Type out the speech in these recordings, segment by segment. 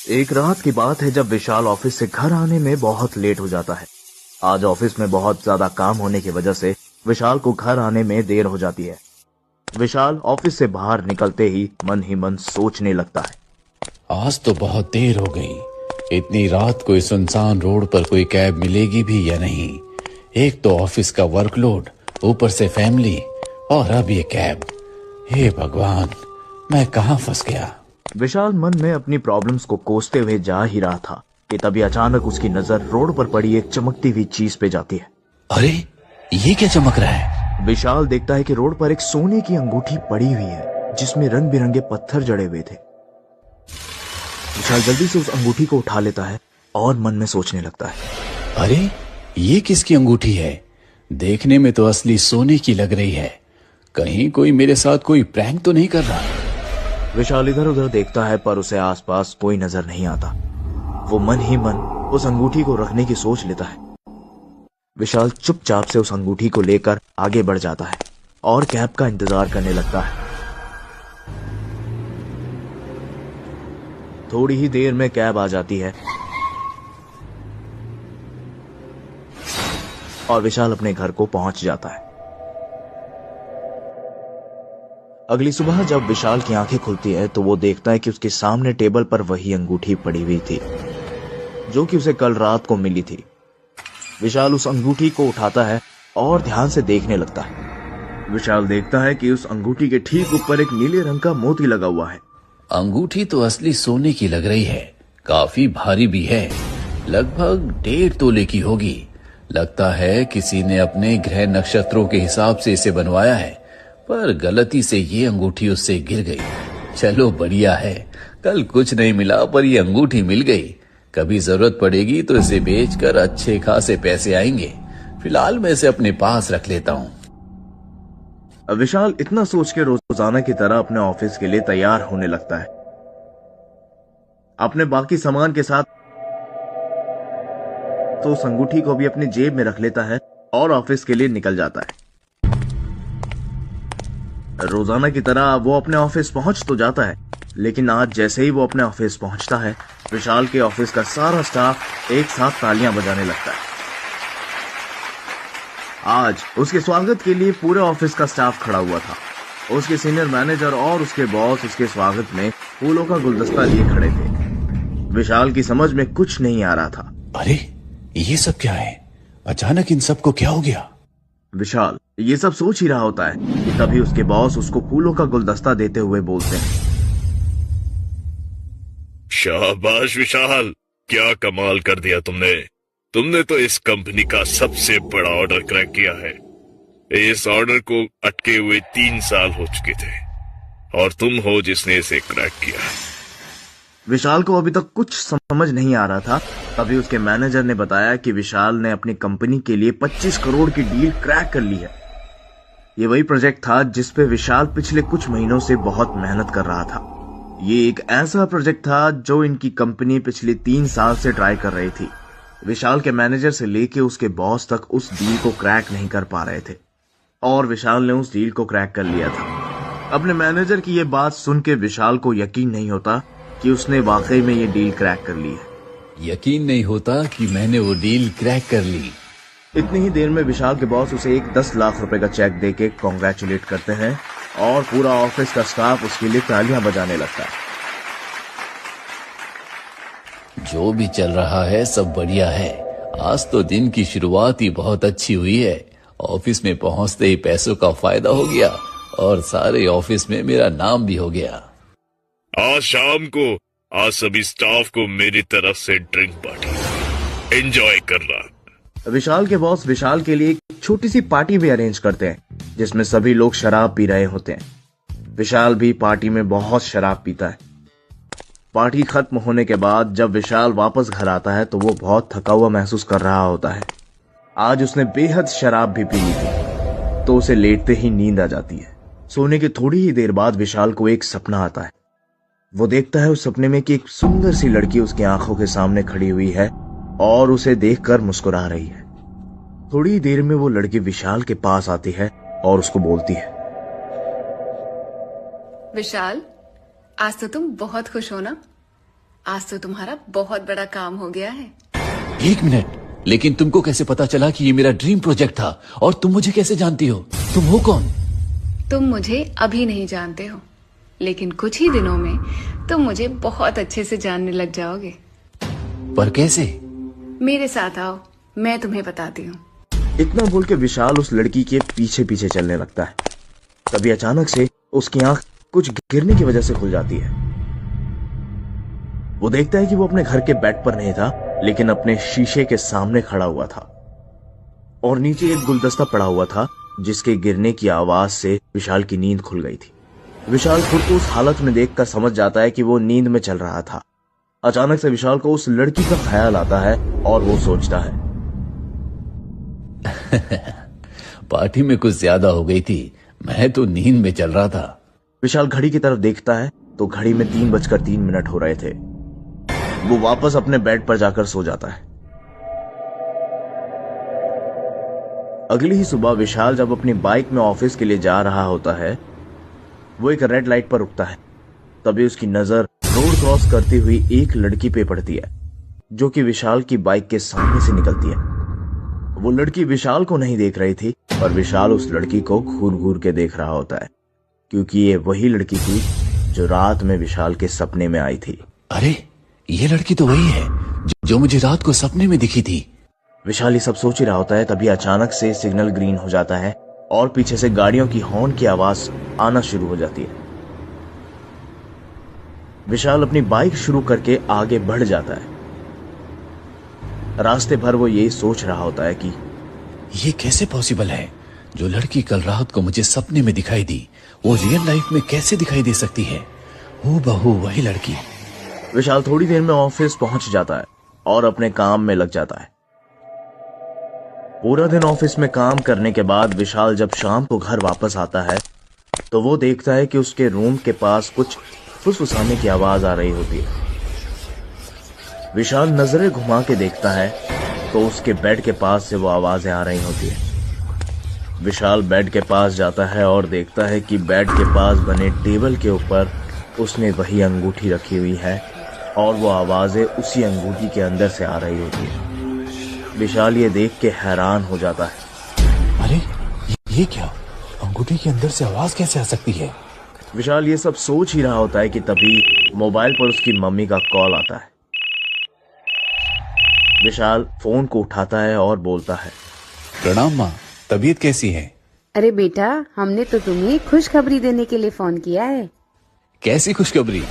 एक रात की बात है जब विशाल ऑफिस से घर आने में बहुत लेट हो जाता है। आज ऑफिस में बहुत ज्यादा काम होने की वजह से विशाल को घर आने में देर हो जाती है। विशाल ऑफिस से बाहर निकलते ही मन सोचने लगता है। आज तो बहुत देर हो गई। इतनी रात को इस सुनसान रोड पर कोई कैब मिलेगी भी या नहीं। एक तो ऑफिस का वर्कलोड, ऊपर से फैमिली, और अब ये कैब। हे भगवान, मैं कहाँ फंस गया। विशाल मन में अपनी प्रॉब्लम्स को कोसते हुए जा ही रहा था कि तभी अचानक उसकी नजर रोड पर पड़ी एक चमकती हुई चीज पे जाती है। अरे, ये क्या चमक रहा है? विशाल देखता है कि रोड पर एक सोने की अंगूठी पड़ी हुई है जिसमें रंग बिरंगे पत्थर जड़े हुए थे। विशाल जल्दी से उस अंगूठी को उठा लेता है और मन में सोचने लगता है, अरे, ये किसकी अंगूठी है? देखने में तो असली सोने की लग रही है। कहीं कोई मेरे साथ कोई प्रैंक तो नहीं कर रहा। विशाल इधर उधर देखता है पर उसे आसपास कोई नजर नहीं आता। वो मन ही मन उस अंगूठी को रखने की सोच लेता है। विशाल चुपचाप से उस अंगूठी को लेकर आगे बढ़ जाता है और कैब का इंतजार करने लगता है। थोड़ी ही देर में कैब आ जाती है और विशाल अपने घर को पहुंच जाता है। अगली सुबह जब विशाल की आंखें खुलती है तो वो देखता है कि उसके सामने टेबल पर वही अंगूठी पड़ी हुई थी जो कि उसे कल रात को मिली थी। विशाल उस अंगूठी को उठाता है और ध्यान से देखने लगता है। विशाल देखता है कि उस अंगूठी के ठीक ऊपर एक नीले रंग का मोती लगा हुआ है। अंगूठी तो असली सोने की लग रही है। काफी भारी भी है, लगभग 1.5 तोले की होगी। लगता है किसी ने अपने ग्रह नक्षत्रों के हिसाब से इसे बनवाया है, पर गलती से ये अंगूठी उससे गिर गई। चलो बढ़िया है, कल कुछ नहीं मिला पर ये अंगूठी मिल गई। कभी जरूरत पड़ेगी तो इसे बेचकर अच्छे खासे पैसे आएंगे। फिलहाल मैं इसे अपने पास रख लेता हूँ। विशाल इतना सोच के रोजाना की तरह अपने ऑफिस के लिए तैयार होने लगता है। अपने बाकी सामान के साथ तो उस अंगूठी को भी अपनी जेब में रख लेता है और ऑफिस के लिए निकल जाता है। रोजाना की तरह वो अपने ऑफिस पहुंच तो जाता है, लेकिन आज जैसे ही वो अपने ऑफिस पहुंचता है, विशाल के ऑफिस का सारा स्टाफ एक साथ तालियां बजाने लगता है। आज उसके स्वागत के लिए पूरे ऑफिस का स्टाफ खड़ा हुआ था। उसके सीनियर मैनेजर और उसके बॉस उसके स्वागत में फूलों का गुलदस्ता लिए खड़े थे। विशाल की समझ में कुछ नहीं आ रहा था। अरे, ये सब क्या है? अचानक इन सबको क्या हो गया? विशाल ये सब सोच ही रहा होता है कि तभी उसके बॉस उसको फूलों का गुलदस्ता देते हुए बोलते हैं, शाबाश विशाल, क्या कमाल कर दिया तुमने। तुमने तो इस कंपनी का सबसे बड़ा ऑर्डर क्रैक किया है। इस ऑर्डर को अटके हुए 3 साल हो चुके थे और तुम हो जिसने इसे क्रैक किया है। विशाल को अभी तक कुछ समझ नहीं आ रहा था। तभी उसके मैनेजर ने बताया कि विशाल ने अपनी कंपनी के लिए 25 करोड़ की डील क्रैक कर ली है। ये वही प्रोजेक्ट था जिस पे विशाल पिछले कुछ महीनों से बहुत मेहनत कर रहा था। ये एक ऐसा प्रोजेक्ट था जो इनकी कंपनी पिछले 3 साल से ट्राई कर रही थी। विशाल के मैनेजर से लेके उसके बॉस तक उस डील को क्रैक नहीं कर पा रहे थे और विशाल ने उस डील को क्रैक कर लिया था। अपने मैनेजर की ये बात सुन के विशाल को यकीन नहीं होता कि उसने वाकई में ये डील क्रैक कर ली है। यकीन नहीं होता कि मैंने वो डील क्रैक कर ली। इतनी ही देर में विशाल के बॉस उसे एक 10 लाख रुपए का चेक देके कॉन्ग्रेचुलेट करते हैं और पूरा ऑफिस का स्टाफ उसके लिए तालियां बजाने लगता है। जो भी चल रहा है सब बढ़िया है। आज तो दिन की शुरुआत ही बहुत अच्छी हुई है। ऑफिस में पहुंचते ही पैसों का फायदा हो गया और सारे ऑफिस में मेरा नाम भी हो गया। आज शाम को आज सभी स्टाफ को मेरी तरफ से ड्रिंक पार्टी एंजॉय करना। विशाल के बॉस विशाल के लिए एक छोटी सी पार्टी भी अरेंज करते हैं जिसमें सभी लोग शराब पी रहे होते हैं। विशाल भी पार्टी में बहुत शराब पीता है। पार्टी खत्म होने के बाद जब विशाल वापस घर आता है तो वो बहुत थका हुआ महसूस कर रहा होता है। आज उसने बेहद शराब भी पी ली थी तो उसे लेटते ही नींद आ जाती है। सोने के थोड़ी ही देर बाद विशाल को एक सपना आता है। वो देखता है उस सपने में कि एक सुंदर सी लड़की उसकी आंखों के सामने खड़ी हुई है और उसे देखकर मुस्कुरा रही है। थोड़ी ही देर में वो लड़की विशाल के पास आती है और उसको बोलती है, विशाल, आज तो तुम बहुत खुश हो ना? आज तो तुम्हारा बहुत बड़ा काम हो गया है। 1 मिनट, लेकिन तुमको कैसे पता चला कि ये मेरा ड्रीम प्रोजेक्ट था? और तुम मुझे कैसे जानती हो? तुम हो कौन? तुम मुझे अभी नहीं जानते हो, लेकिन कुछ ही दिनों में तुम मुझे बहुत अच्छे से जानने लग जाओगे। पर कैसे? मेरे साथ आओ, मैं तुम्हें बताती हूँ। इतना बोल के विशाल उस लड़की के पीछे पीछे चलने लगता है। तभी अचानक से उसकी आंख कुछ गिरने की वजह से खुल जाती है। वो देखता है कि वो अपने घर के बेड पर नहीं था, लेकिन अपने शीशे के सामने खड़ा हुआ था और नीचे एक गुलदस्ता पड़ा हुआ था जिसके गिरने की आवाज से विशाल की नींद खुल गई थी। विशाल खुद को उस हालत में देखकर समझ जाता है कि वो नींद में चल रहा था। अचानक से विशाल को उस लड़की का ख्याल आता है और वो सोचता है, पार्टी में कुछ ज्यादा हो गई थी, मैं तो नींद में चल रहा था। विशाल घड़ी की तरफ देखता है तो घड़ी में 3:03 हो रहे थे। वो वापस अपने बेड पर जाकर सो जाता है। अगली ही सुबह विशाल जब अपनी बाइक में ऑफिस के लिए जा रहा होता है, वो एक रेड लाइट पर रुकता है। तभी उसकी नजर रोड क्रॉस करती हुई एक लड़की पे पड़ती है जो कि विशाल की बाइक के सामने से निकलती है। वो लड़की विशाल को नहीं देख रही थी, पर विशाल उस लड़की को घूर घूर के देख रहा होता है, क्योंकि ये वही लड़की थी जो रात में विशाल के सपने में आई थी। अरे, ये लड़की तो वही है जो मुझे रात को सपने में दिखी थी। विशाल ये सब सोच ही रहा होता है, तभी अचानक से सिग्नल ग्रीन हो जाता है और पीछे से गाड़ियों की हॉर्न की आवाज आना शुरू हो जाती है। विशाल अपनी बाइक शुरू करके आगे बढ़ जाता है। रास्ते भर वो यही सोच रहा होता है कि ये कैसे पॉसिबल है? जो लड़की कल रात को मुझे सपने में दिखाई दी, वो रियल लाइफ में कैसे दिखाई दे सकती है? हूबहू वही लड़की। विशाल थोड़ी देर में ऑफिस पहुंच जाता है और अपने काम में लग जाता है। पूरा दिन ऑफिस में काम करने के बाद विशाल जब शाम को घर वापस आता है तो वो देखता है कि उसके रूम के पास कुछ फुसफुसाने की आवाज आ रही होती है। विशाल नजरें घुमा के देखता है तो उसके बेड के पास से वो आवाजें आ रही होती है। विशाल बेड के पास जाता है और देखता है कि बेड के पास बने टेबल के ऊपर उसने वही अंगूठी रखी हुई है और वो आवाजें उसी अंगूठी के अंदर से आ रही होती है। विशाल ये देख के हैरान हो जाता है। अरे, ये क्या? अंगूठी के अंदर से आवाज कैसे आ सकती है? विशाल ये सब सोच ही रहा होता है कि तभी मोबाइल पर उसकी मम्मी का कॉल आता है। विशाल फोन को उठाता है और बोलता है, प्रणाम माँ, तबीयत कैसी है? अरे बेटा, हमने तो तुम्हें खुशखबरी देने के लिए फोन किया है। कैसी खुशखबरी?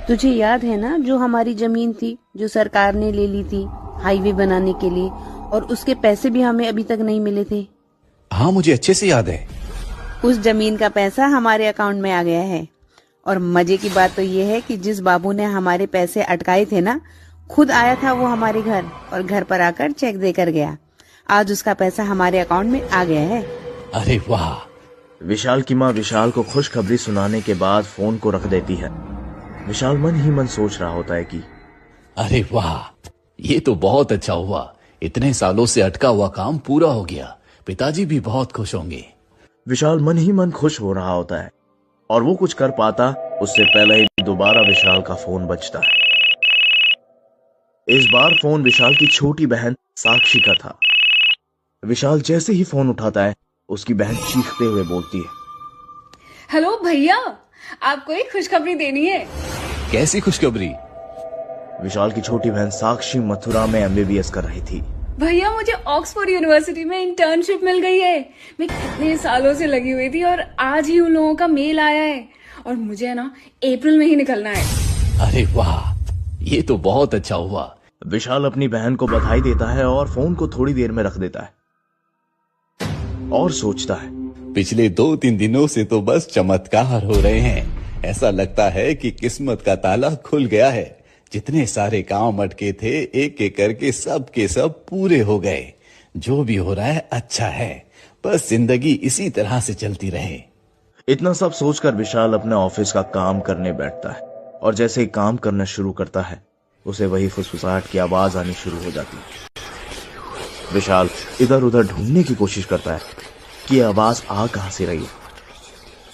तुझे याद है ना, जो हमारी जमीन थी जो सरकार ने ले ली थी हाईवे बनाने के लिए, और उसके पैसे भी हमें अभी तक नहीं मिले थे। हाँ, मुझे अच्छे से याद है। उस जमीन का पैसा हमारे अकाउंट में आ गया है। और मजे की बात तो ये है कि जिस बाबू ने हमारे पैसे अटकाए थे ना, खुद आया था वो हमारे घर और घर पर आकर चेक देकर गया। आज उसका पैसा हमारे अकाउंट में आ गया है। अरे वाह! विशाल की माँ विशाल को खुशखबरी सुनाने के बाद फोन को रख देती है। विशाल मन ही मन सोच रहा होता है कि अरे वाह, ये तो बहुत अच्छा हुआ। इतने सालों से अटका हुआ काम पूरा हो गया। पिताजी भी बहुत खुश होंगे। विशाल मन ही मन खुश हो रहा होता है और वो कुछ कर पाता उससे पहले ही दोबारा विशाल का फोन बजता है। इस बार फोन विशाल की छोटी बहन साक्षी का था। विशाल जैसे ही फोन उठाता है, उसकी बहन चीखते हुए बोलती है, हेलो भैया, आपको एक खुशखबरी देनी है। कैसी खुशखबरी? विशाल की छोटी बहन साक्षी मथुरा में MBBS कर रही थी। भैया, मुझे ऑक्सफोर्ड यूनिवर्सिटी में इंटर्नशिप मिल गई है। मैं कितने सालों से लगी हुई थी और आज ही उन लोगों का मेल आया है और मुझे ना अप्रैल में ही निकलना है। अरे वाह, ये तो बहुत अच्छा हुआ। विशाल अपनी बहन को बधाई देता है और फोन को थोड़ी देर में रख देता है और सोचता है, पिछले 2-3 दिनों से तो बस चमत्कार हो रहे हैं। ऐसा लगता है कि किस्मत का ताला खुल गया है। जितने सारे काम अटके थे, एक एक करके सब के सब पूरे हो गए। जो भी हो रहा है अच्छा है, बस जिंदगी इसी तरह से चलती रहे। इतना सब सोचकर विशाल अपने ऑफिस का काम करने बैठता है और जैसे ही काम करना शुरू करता है, उसे वही फुसफुसाहट की आवाज आनी शुरू हो जाती है। विशाल इधर उधर ढूंढने की कोशिश करता है कि आवाज आ कहां से रही है।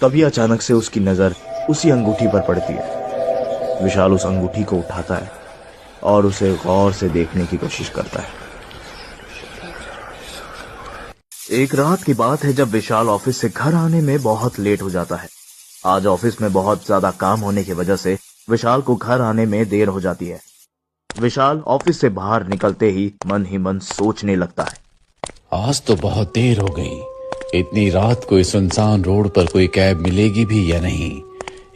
तभी अचानक से उसकी नजर उसी अंगूठी पर पड़ती है विशाल उस अंगूठी को उठाता है और उसे गौर से देखने की कोशिश करता है। एक रात की बात है जब विशाल ऑफिस से घर आने में बहुत लेट हो जाता है। आज ऑफिस में बहुत ज्यादा काम होने की वजह से विशाल को घर आने में देर हो जाती है। विशाल ऑफिस से बाहर निकलते ही मन सोचने लगता है, आज तो बहुत देर हो गई। इतनी रात को इस सुनसान रोड पर कोई कैब मिलेगी भी या नहीं।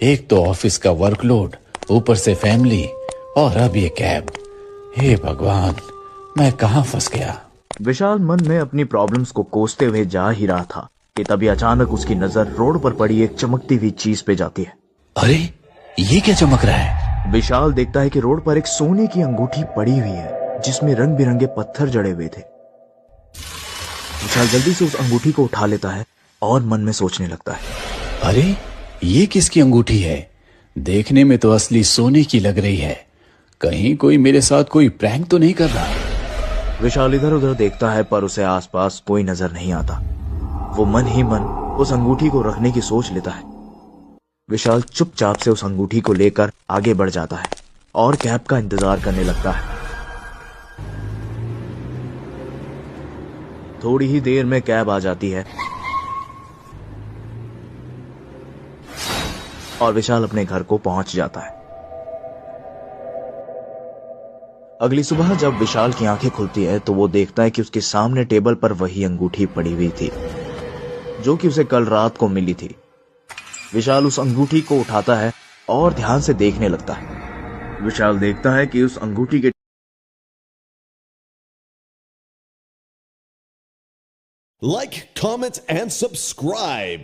एक तो ऑफिस का वर्कलोड, ऊपर से फैमिली और अब ये कैब। हे भगवान, मैं कहाँ फंस गया। विशाल मन में अपनी प्रॉब्लम्स को कोसते हुए जा ही रहा था कि तभी अचानक उसकी नजर रोड पर पड़ी एक चमकती हुई चीज पे जाती है। अरे ये क्या चमक रहा है? विशाल देखता है कि रोड पर एक सोने की अंगूठी पड़ी हुई है जिसमें रंग बिरंगे पत्थर जड़े हुए थे। विशाल जल्दी से उस अंगूठी को उठा लेता है और मन में सोचने लगता है, अरे ये किसकी अंगूठी है? देखने में तो असली सोने की लग रही है। कहीं कोई मेरे साथ कोई प्रैंक तो नहीं कर रहा। विशाल इधर उधर देखता है पर उसे आसपास कोई नजर नहीं आता। वो मन ही मन उस अंगूठी को रखने की सोच लेता है। विशाल चुपचाप से उस अंगूठी को लेकर आगे बढ़ जाता है और कैब का इंतजार करने लगता है। थोड़ी ही देर में कैब आ जाती है और विशाल अपने घर को पहुंच जाता है। अगली सुबह जब विशाल की आंखें खुलती है तो वो देखता है कि उसके सामने टेबल पर वही अंगूठी पड़ी हुई थी जो कि उसे कल रात को मिली थी। विशाल उस अंगूठी को उठाता है और ध्यान से देखने लगता है। विशाल देखता है कि उस अंगूठी के Like, comment, and subscribe.